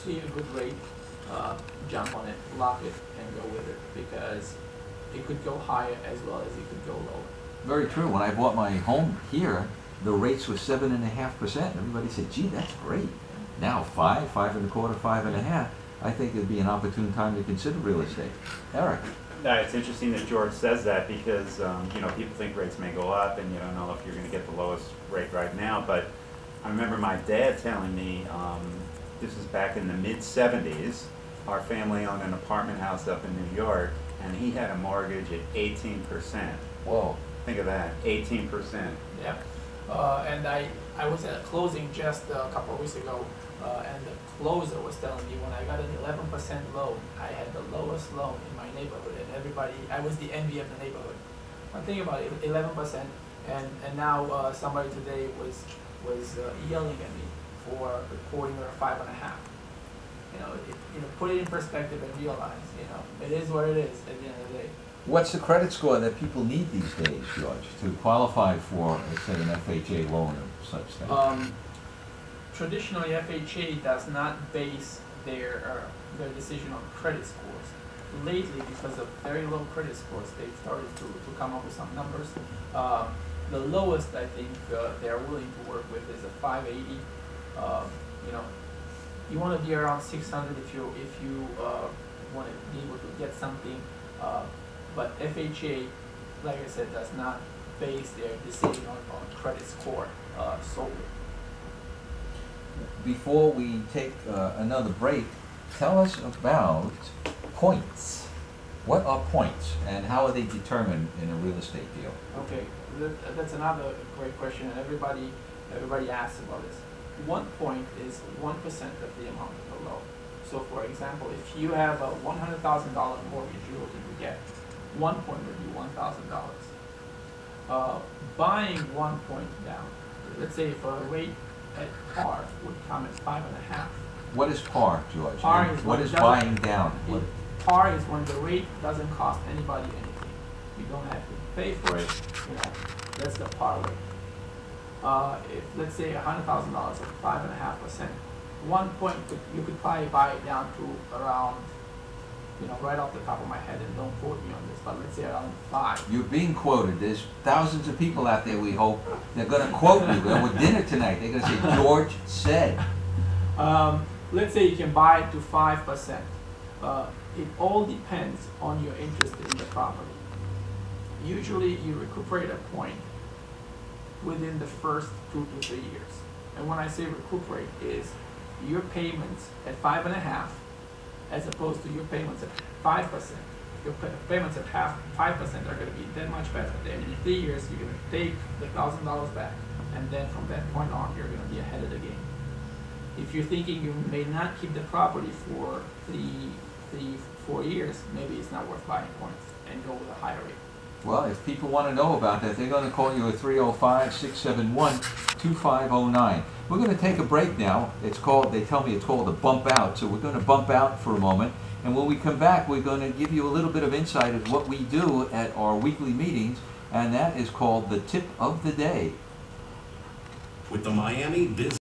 see a good rate, jump on it, lock it, and go with it, because it could go higher as well as it could go lower. Very true. When I bought my home here, the rates were 7.5%. Everybody said, gee, that's great. Now 5, 5.25%, 5.5%. I think it'd be an opportune time to consider real estate. Eric. It's interesting that George says that, because you know, people think rates may go up and you don't know if you're going to get the lowest rate right now. But I remember my dad telling me, this is back in the mid-70s, our family owned an apartment house up in New York, and he had a mortgage at 18%. Whoa. Think of that, 18%. Yeah. And I was at a closing just a couple of weeks ago, and the closer was telling me when I got an 11% loan, I had the lowest loan in my neighborhood, and everybody, I was the envy of the neighborhood. One thing about it, 11%, and now somebody today was yelling at me for quoting her 5.5. Put it in perspective and realize, it is what it is at the end of the day. What's the credit score that people need these days, George, to qualify for, let's say, an FHA loan or such thing? Traditionally, FHA does not base their decision on credit scores. Lately, because of very low credit scores, they've started to come up with some numbers. The lowest I think they're willing to work with is a 580. You want to be around 600 if you want to be able to get something. But FHA, like I said, does not base their decision on credit score solely. Before we take another break, tell us about points. What are points, and how are they determined in a real estate deal? Okay, that's another great question, and everybody asks about this. 1 point is 1% of the amount of the loan. So, for example, if you have a $100,000 mortgage you're looking to get, 1 point would be $1,000. Buying 1 point down, let's say if a rate at par would come at 5.5. What is par, George? Par is what is buying down? Par is when the rate doesn't cost anybody anything. You don't have to pay for it. That's the par rate. If let's say $100,000 at 5.5%, 1 point you could probably buy it down to around, right off the top of my head, and don't quote me on this, but let's say around 5. You're being quoted. There's thousands of people out there, we hope. They're going to quote you. With dinner tonight, they're going to say, George said. Let's say you can buy it to 5%. It all depends on your interest in the property. Usually you recuperate a point within the first 2 to 3 years. And when I say recuperate, is your payments at 5.5 as opposed to your payments at 5%. Your payments at 5% are going to be that much better. Then in 3 years, you're going to take the $1,000 back, and then from that point on, you're going to be ahead of the game. If you're thinking you may not keep the property for 4 years, maybe it's not worth buying points and go with a higher rate. Well, if people want to know about that, they're going to call you at 305-671-2509. We're going to take a break now. They tell me it's called a bump out, so we're going to bump out for a moment. And when we come back, we're going to give you a little bit of insight of what we do at our weekly meetings, and that is called the Tip of the Day. With the Miami Business